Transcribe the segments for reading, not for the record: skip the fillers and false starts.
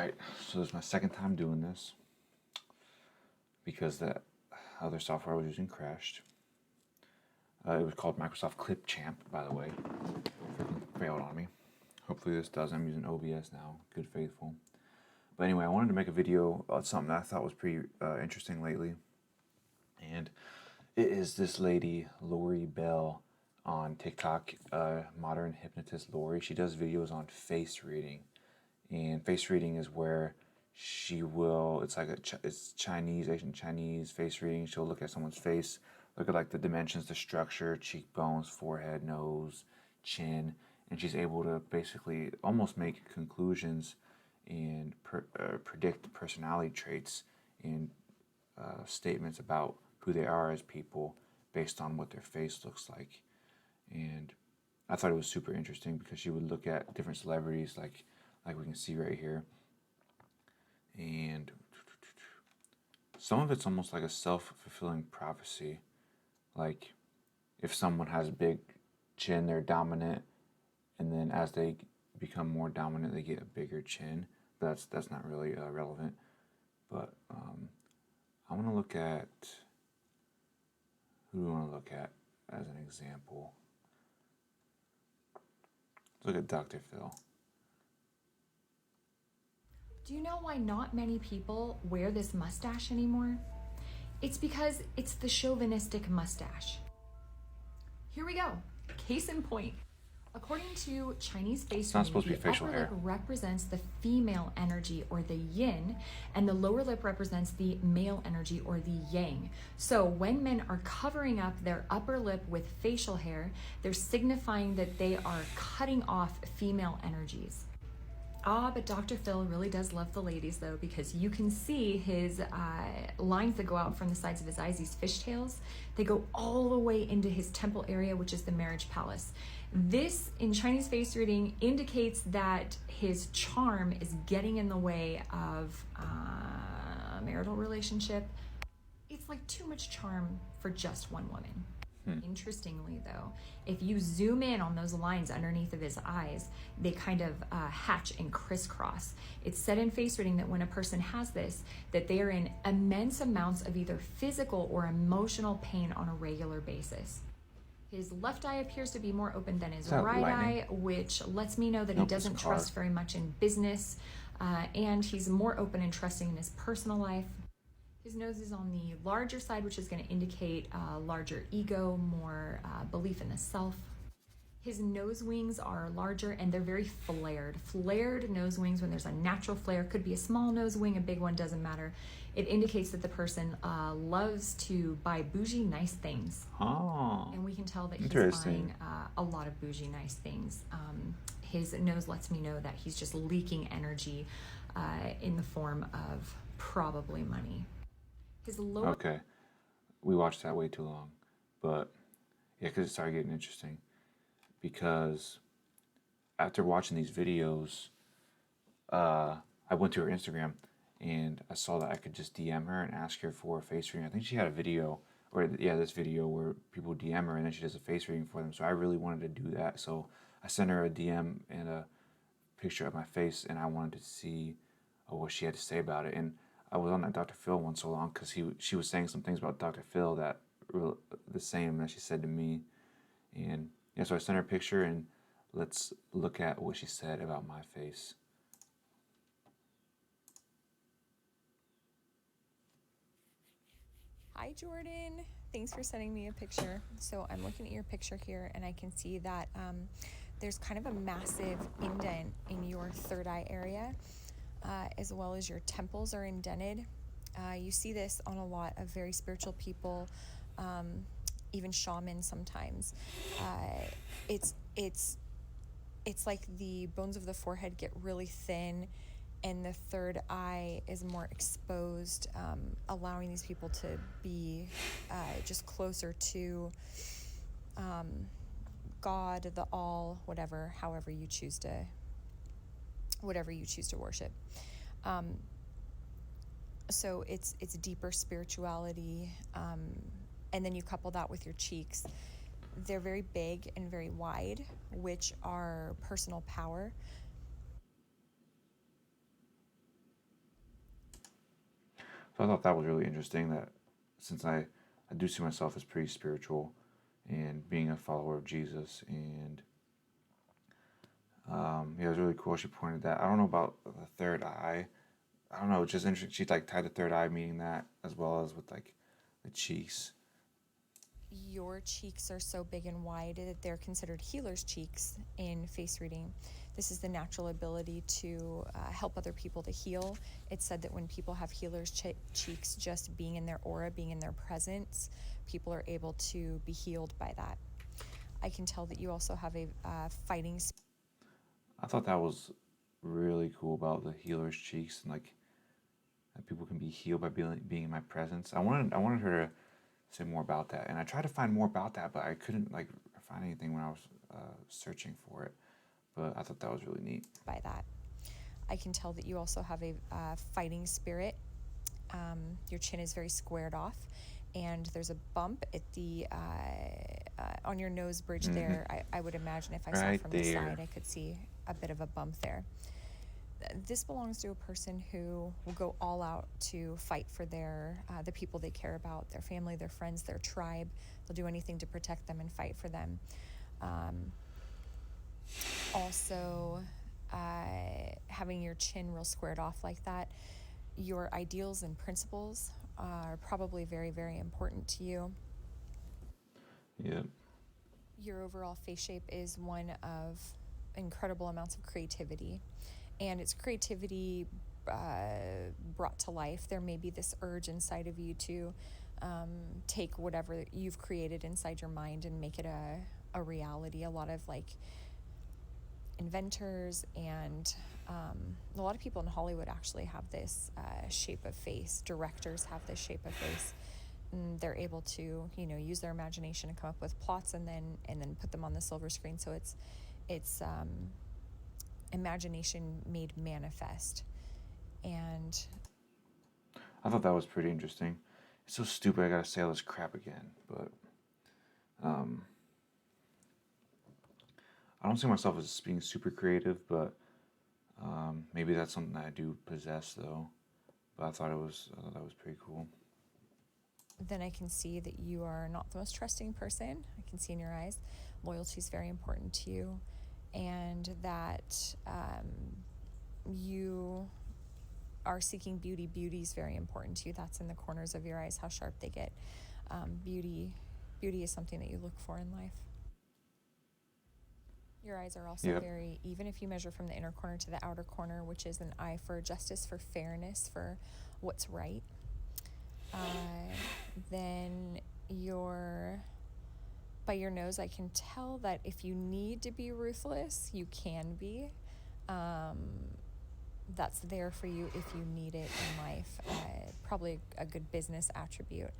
Alright, so this is my second time doing this because the other software I was using crashed. It was called Microsoft Clipchamp, by the way. Freaking failed on me. Hopefully this does. I'm using OBS now. Good faithful. But anyway, I wanted to make a video about something that I thought was pretty interesting lately. And it is this lady, Lori Bell, on TikTok, modern hypnotist Lori. She does videos on face reading. And face reading is where she will, it's like it's Chinese, Asian Chinese face reading. She'll look at someone's face, look at like the dimensions, the structure, cheekbones, forehead, nose, chin, and she's able to basically almost make conclusions and predict personality traits and statements about who they are as people based on what their face looks like. And I thought it was super interesting because she would look at different celebrities like we can see right here. And some of it's almost like a self-fulfilling prophecy. Like if someone has a big chin, they're dominant, and then as they become more dominant, they get a bigger chin. But that's not really relevant. But I want to look at, who do we want to look at as an example? Let's look at Dr. Phil. Do you know why not many people wear this mustache anymore? It's because it's the chauvinistic mustache. Here we go. Case in point. According to Chinese face reading, the upper lip represents the female energy or the yin, and the lower lip represents the male energy or the yang. So when men are covering up their upper lip with facial hair, they're signifying that they are cutting off female energies. But Dr. Phil really does love the ladies though, because you can see his lines that go out from the sides of his eyes, these fishtails, they go all the way into his temple area, which is the marriage palace. This, in Chinese face reading, indicates that his charm is getting in the way of a marital relationship. It's like too much charm for just one woman. Interestingly though, if you zoom in on those lines underneath of his eyes, they kind of hatch and crisscross. It's said in face reading that when a person has this, that they are in immense amounts of either physical or emotional pain on a regular basis. His left eye appears to be more open than his right eye, which lets me know that he doesn't trust very much in business, and he's more open and trusting in his personal life. His nose is on the larger side, which is going to indicate larger ego, more belief in the self. His nose wings are larger and they're very flared. Flared nose wings, when there's a natural flare, could be a small nose wing, a big one, doesn't matter. It indicates that the person loves to buy bougie, nice things. Oh, and we can tell that he's buying a lot of bougie, nice things. His nose lets me know that he's just leaking energy in the form of probably money. Okay, we watched that way too long, but yeah, because it started getting interesting. Because after watching these videos, I went to her Instagram and I saw that I could just DM her and ask her for a face reading. I think she had a video, or yeah, this video where people DM her and then she does a face reading for them. So I really wanted to do that. So I sent her a DM and a picture of my face, and I wanted to see what she had to say about it. And I was on that Dr. Phil one so long because she was saying some things about Dr. Phil that were the same that she said to me. And yeah, so I sent her a picture, and let's look at what she said about my face. Hi Jordan, thanks for sending me a picture. So I'm looking at your picture here and I can see that there's kind of a massive indent in your third eye area, as well as your temples are indented. You see this on a lot of very spiritual people, even shamans sometimes. It's like the bones of the forehead get really thin and the third eye is more exposed, allowing these people to be just closer to God, the all, whatever, however you choose to worship. So it's deeper spirituality, and then you couple that with your cheeks. They're very big and very wide, which are personal power. So I thought that was really interesting that since I do see myself as pretty spiritual and being a follower of Jesus, and yeah, it was really cool. She pointed that. I don't know about the third eye. I don't know. It's just interesting. She like tied the third eye, meaning that, as well as with like the cheeks. Your cheeks are so big and wide that they're considered healer's cheeks in face reading. This is the natural ability to help other people to heal. It's said that when people have healer's cheeks, just being in their aura, being in their presence, people are able to be healed by that. I can tell that you also have a fighting spirit. I thought that was really cool about the healer's cheeks, and like that people can be healed by being in my presence. I wanted her to say more about that, and I tried to find more about that, but I couldn't like find anything when I was searching for it. But I thought that was really neat. By that, I can tell that you also have a fighting spirit. Your chin is very squared off, and there's a bump at the on your nose bridge there. I would imagine if I saw Right from the there. side, I could see a bit of a bump there. This belongs to a person who will go all out to fight for their the people they care about, their family, their friends, their tribe. They'll do anything to protect them and fight for them. Also, having your chin real squared off like that, your ideals and principles are probably very, very important to you. Yeah. Your overall face shape is one of incredible amounts of creativity, and it's creativity brought to life. There may be this urge inside of you to take whatever you've created inside your mind and make it a reality. A lot of like inventors and a lot of people in Hollywood actually have this shape of face. Directors have this shape of face. And they're able to, use their imagination and come up with plots and then put them on the silver screen. So it's imagination made manifest. And I thought that was pretty interesting. It's so stupid. I gotta say all this crap again, but I don't see myself as being super creative, but maybe that's something that I do possess, though. But I thought that was pretty cool. then I can see that you are not the most trusting person. I can see in your eyes. Loyalty is very important to you, and that you are seeking beauty. Beauty is very important to you. That's in the corners of your eyes, how sharp they get. Beauty is something that you look for in life. Your eyes are also Yep. very, even if you measure from the inner corner to the outer corner, which is an eye for justice, for fairness, for what's right. Then by your nose, I can tell that if you need to be ruthless, you can be. That's there for you if you need it in life. Probably a good business attribute.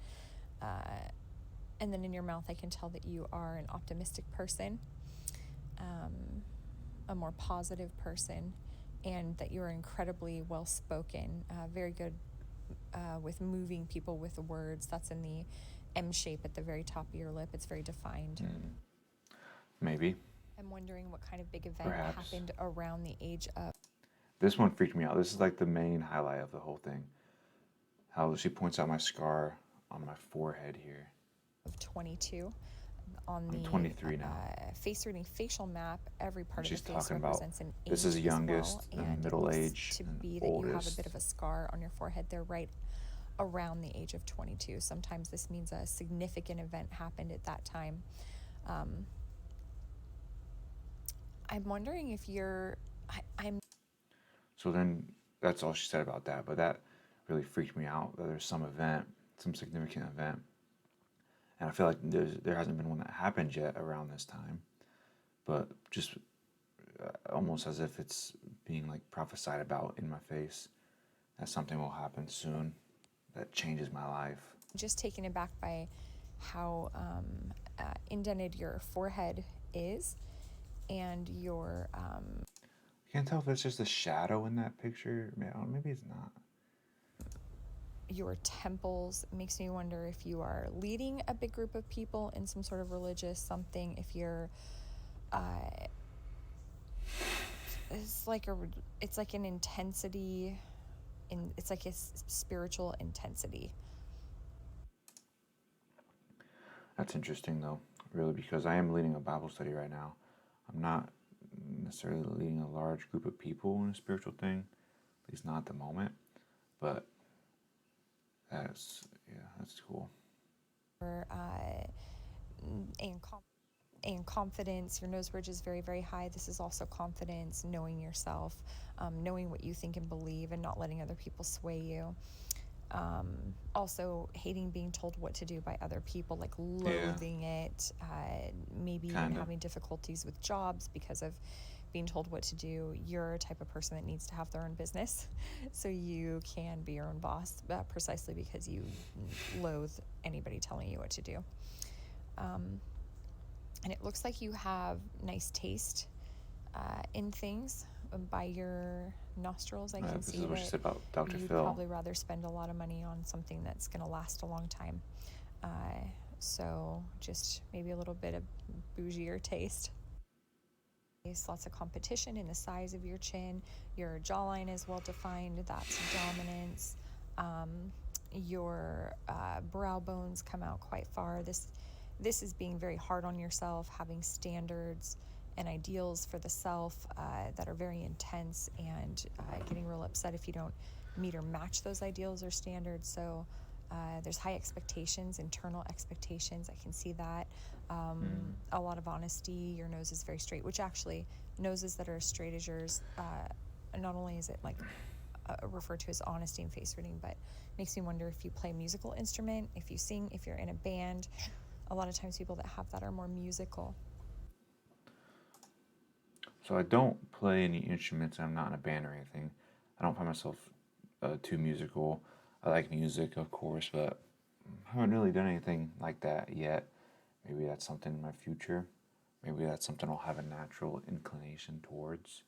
And then in your mouth, I can tell that you are an optimistic person, a more positive person, and that you're incredibly well-spoken, very good with moving people with words. That's in the M shape at the very top of your lip. It's very defined. Maybe. I'm wondering what kind of big event Perhaps. happened around the age of This one freaked me out. This is like the main highlight of the whole thing. How she points out my scar on my forehead here. 22. On I'm the 23 now. face reading facial map, every part She's of the face talking about represents an age this is as youngest, well, then and it middle looks age, to and be that you have a oldest. bit of a scar on your forehead there right around the age of 22. Sometimes this means a significant event happened at that time. I'm wondering if I'm So then that's all she said about that. But that really freaked me out, that there's some event, some significant event. And I feel like there hasn't been one that happened yet around this time. But just almost as if it's being like prophesied about in my face, that something will happen soon that changes my life. just taken aback by how indented your forehead is and your I can't tell if it's just a shadow in that picture. Maybe it's not. your temples. Makes me wonder if you are leading a big group of people in some sort of religious something, if you're it's like an intensity it's like a spiritual intensity. That's interesting, though, really, because I am leading a Bible study right now. I'm not necessarily leading a large group of people in a spiritual thing, at least not at the moment. But that's cool. And and confidence. Your nose bridge is very, very high. This is also confidence, knowing yourself, knowing what you think and believe, and not letting other people sway you. Also hating being told what to do by other people, like loathing it, maybe even having difficulties with jobs because of being told what to do. You're a type of person that needs to have their own business, so you can be your own boss, precisely because you loathe anybody telling you what to do. And it looks like you have nice taste in things by your nostrils. I can see this is what she said about Dr. you'd Phil. probably rather spend a lot of money on something that's going to last a long time. So just maybe a little bit of bougier taste. There's lots of competition in the size of your chin. Your jawline is well defined. That's dominance. Your brow bones come out quite far. This is being very hard on yourself, having standards and ideals for the self that are very intense, and getting real upset if you don't meet or match those ideals or standards. So there's high expectations, internal expectations. I can see that. A lot of honesty. Your nose is very straight, which actually, noses that are as straight as yours, not only is it like referred to as honesty and face reading, but makes me wonder if you play a musical instrument, if you sing, if you're in a band. A lot of times people that have that are more musical. So I don't play any instruments. I'm not in a band or anything. I don't find myself too musical. I like music, of course, but I haven't really done anything like that yet. Maybe that's something in my future. Maybe that's something I'll have a natural inclination towards.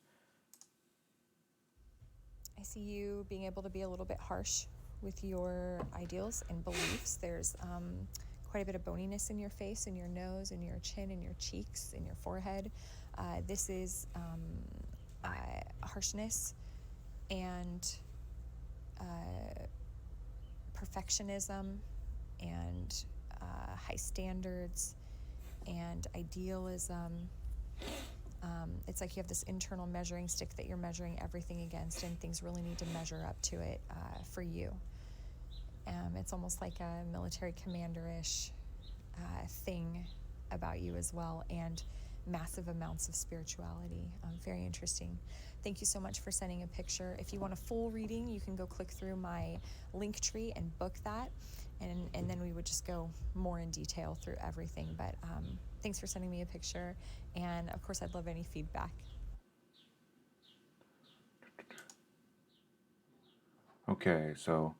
I see you being able to be a little bit harsh with your ideals and beliefs. There's quite a bit of boniness in your face, in your nose, in your chin, in your cheeks, in your forehead. This is harshness and perfectionism and high standards and idealism. It's like you have this internal measuring stick that you're measuring everything against, and things really need to measure up to it for you. It's almost like a military commander-ish thing about you as well, and massive amounts of spirituality. Very interesting. Thank you so much for sending a picture. If you want a full reading, you can go click through my link tree and book that, and then we would just go more in detail through everything. But thanks for sending me a picture, and of course I'd love any feedback. Okay, so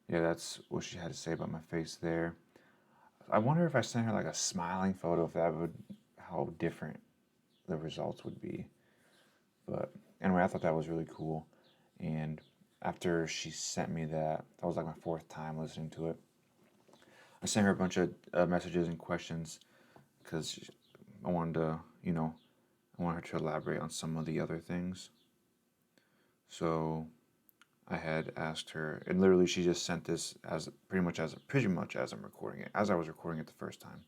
yeah, that's what she had to say about my face there. I wonder if I sent her like a smiling photo, if that would, how different the results would be. But anyway, I thought that was really cool. And after she sent me that was like my fourth time listening to it. I sent her a bunch of messages and questions because I wanted to, I want her to elaborate on some of the other things. So I had asked her, and literally she just sent this as pretty much as I'm recording it, as I was recording it the first time.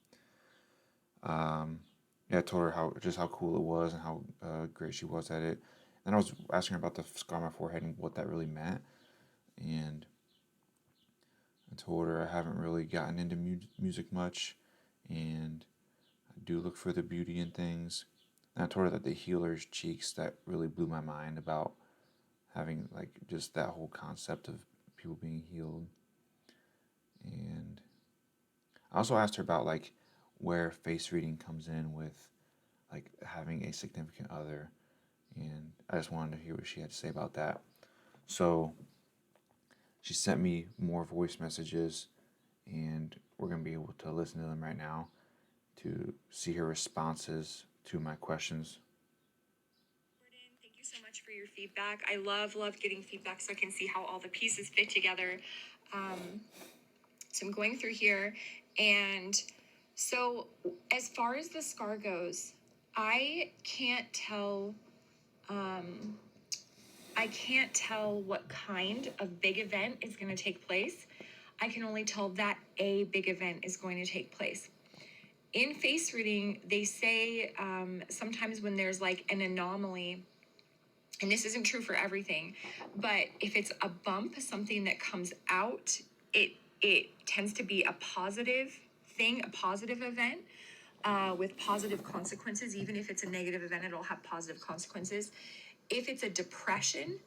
Yeah, I told her how cool it was and how great she was at it. And I was asking her about the scar on my forehead and what that really meant. And I told her I haven't really gotten into music much, and I do look for the beauty in things. And I told her that the healer's cheeks, that really blew my mind about having like just that whole concept of people being healed. And I also asked her about like where face reading comes in with like having a significant other, and I just wanted to hear what she had to say about that. So she sent me more voice messages, and we're going to be able to listen to them right now to see her responses to my questions. Thank you so much for your feedback. I love getting feedback so I can see how all the pieces fit together. So I'm going through here, and so as far as the scar goes, I can't tell. I can't tell what kind of big event is going to take place. I can only tell that a big event is going to take place. In face reading, they say sometimes when there's like an anomaly, and this isn't true for everything, but if it's a bump, something that comes out, it tends to be a positive thing, a positive event with positive consequences. Even if it's a negative event, it'll have positive consequences. If it's a depression,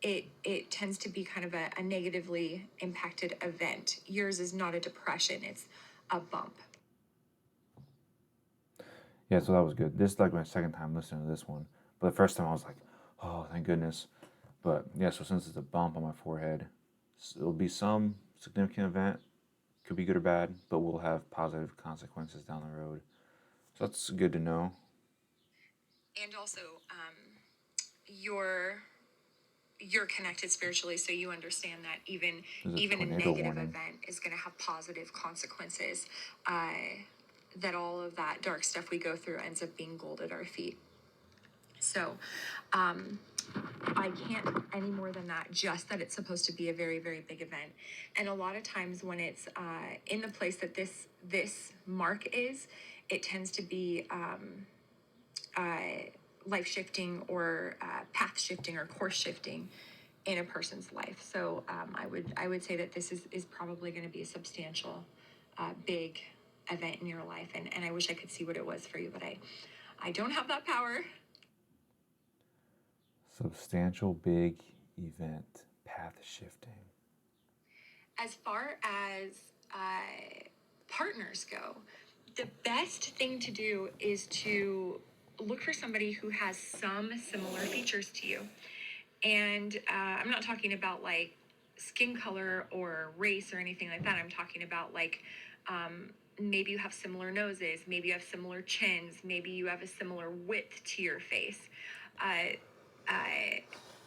it tends to be kind of a negatively impacted event. Yours is not a depression, it's a bump. Yeah, so that was good. This is like my second time listening to this one. But the first time I was like, oh, thank goodness. But yeah, so since it's a bump on my forehead, it'll be some significant event. Could be good or bad, but we'll have positive consequences down the road. So that's good to know. And also, you're connected spiritually, so you understand that even a negative event is going to have positive consequences. That all of that dark stuff we go through ends up being gold at our feet. So I can't any more than that, just that it's supposed to be a very, very big event. And a lot of times when it's in the place that this mark is, it tends to be life shifting or path shifting or course shifting in a person's life. So I would say that this is probably going to be a substantial, big event in your life. And I wish I could see what it was for you, but I don't have that power. Substantial big event, path shifting. As far as partners go, the best thing to do is to look for somebody who has some similar features to you. And I'm not talking about like skin color or race or anything like that. I'm talking about like maybe you have similar noses, maybe you have similar chins, maybe you have a similar width to your face.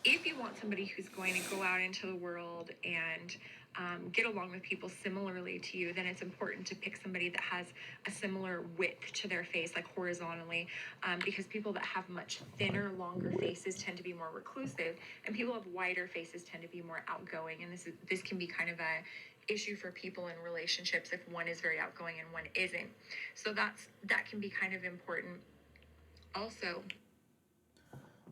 If you want somebody who's going to go out into the world and get along with people similarly to you, then it's important to pick somebody that has a similar width to their face, like horizontally, because people that have much thinner, longer faces tend to be more reclusive, and people with wider faces tend to be more outgoing. And this can be kind of a issue for people in relationships if one is very outgoing and one isn't. So that can be kind of important. Also,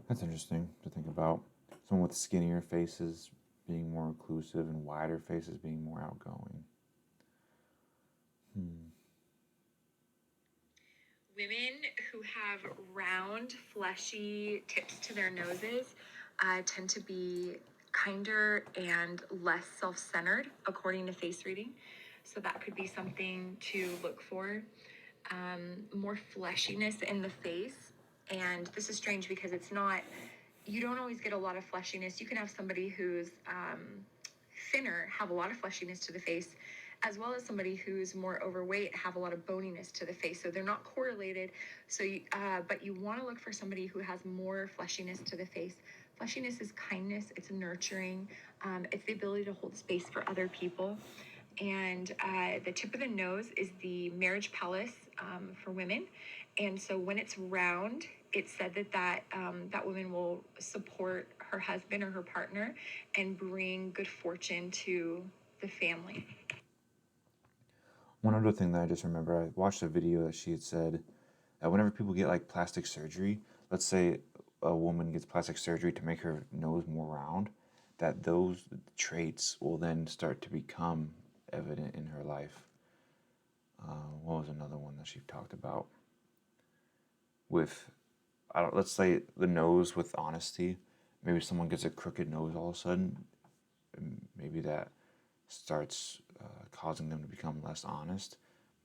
that's interesting to think about. Someone with skinnier faces being more reclusive and wider faces being more outgoing. Women who have round, fleshy tips to their noses tend to be kinder and less self-centered, according to face reading. So that could be something to look for. More fleshiness in the face. And this is strange because you don't always get a lot of fleshiness. You can have somebody who's thinner have a lot of fleshiness to the face, as well as somebody who's more overweight have a lot of boniness to the face. So they're not correlated. So, but you want to look for somebody who has more fleshiness to the face. Fleshiness is kindness. It's nurturing. It's the ability to hold space for other people. And the tip of the nose is the marriage palace for women. And so when it's round, it's said that woman will support her husband or her partner and bring good fortune to the family. One other thing that I just remember, I watched a video that she had said that whenever people get like plastic surgery, let's say a woman gets plastic surgery to make her nose more round, that those traits will then start to become evident in her life. What was another one that she talked about? With, let's say the nose with honesty. Maybe someone gets a crooked nose all of a sudden. Maybe that starts causing them to become less honest.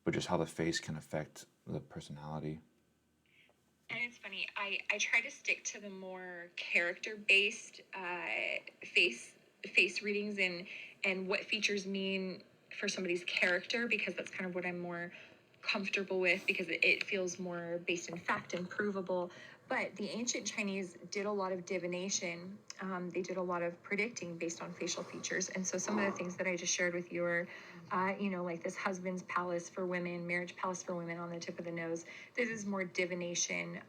But just how the face can affect the personality. And it's funny, I try to stick to the more character-based face readings and what features mean for somebody's character, because that's kind of what I'm more comfortable with, because it feels more based in fact and provable. But the ancient Chinese did a lot of divination. They did a lot of predicting based on facial features. And so some of the things that I just shared with you are, like this husband's palace for women, marriage palace for women on the tip of the nose. This is more divination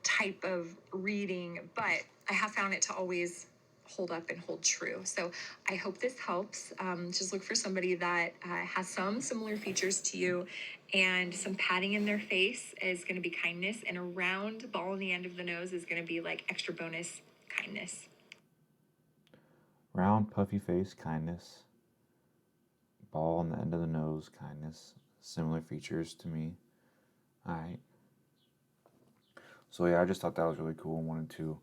type of reading, but I have found it to always hold up and hold true. So I hope this helps. Just look for somebody that has some similar features to you, and some padding in their face is going to be kindness, and a round ball in the end of the nose is going to be like extra bonus kindness. Round, puffy face, kindness. Ball on the end of the nose, kindness. Similar features to me. Alright. So yeah, I just thought that was really cool and wanted to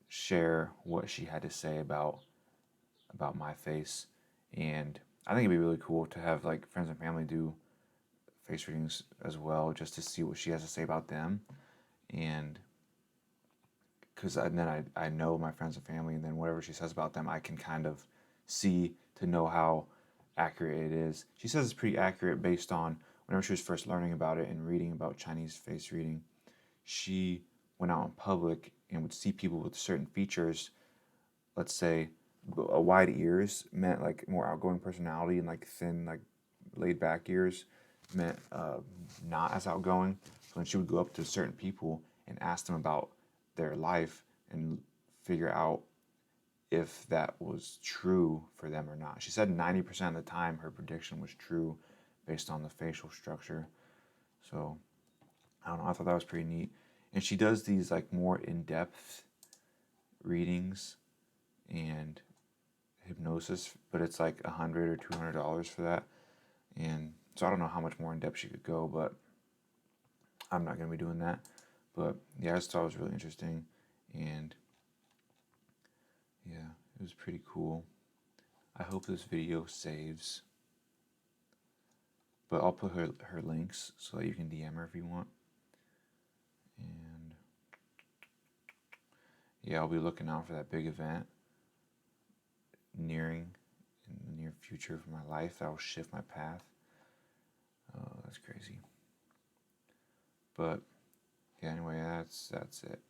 share what she had to say about my face. And I think it'd be really cool to have like friends and family do face readings as well, just to see what she has to say about them. And because then I know my friends and family, and then whatever she says about them, I can kind of see to know how accurate it is. She says it's pretty accurate based on whenever she was first learning about it and reading about Chinese face reading. She went out in public and would see people with certain features. Let's say wide ears meant like more outgoing personality, and like thin, like laid back ears meant not as outgoing. So when she would go up to certain people and ask them about their life and figure out if that was true for them or not. She said 90% of the time her prediction was true based on the facial structure. So I don't know, I thought that was pretty neat. And she does these like more in-depth readings and hypnosis, but it's like $100 or $200 for that. And so I don't know how much more in depth she could go, but I'm not gonna be doing that. But yeah, I just thought it was really interesting, and yeah, it was pretty cool. I hope this video saves, but I'll put her links so that you can DM her if you want. And yeah, I'll be looking out for that big event nearing in the near future for my life that will shift my path. Oh, that's crazy. But yeah, anyway, that's it.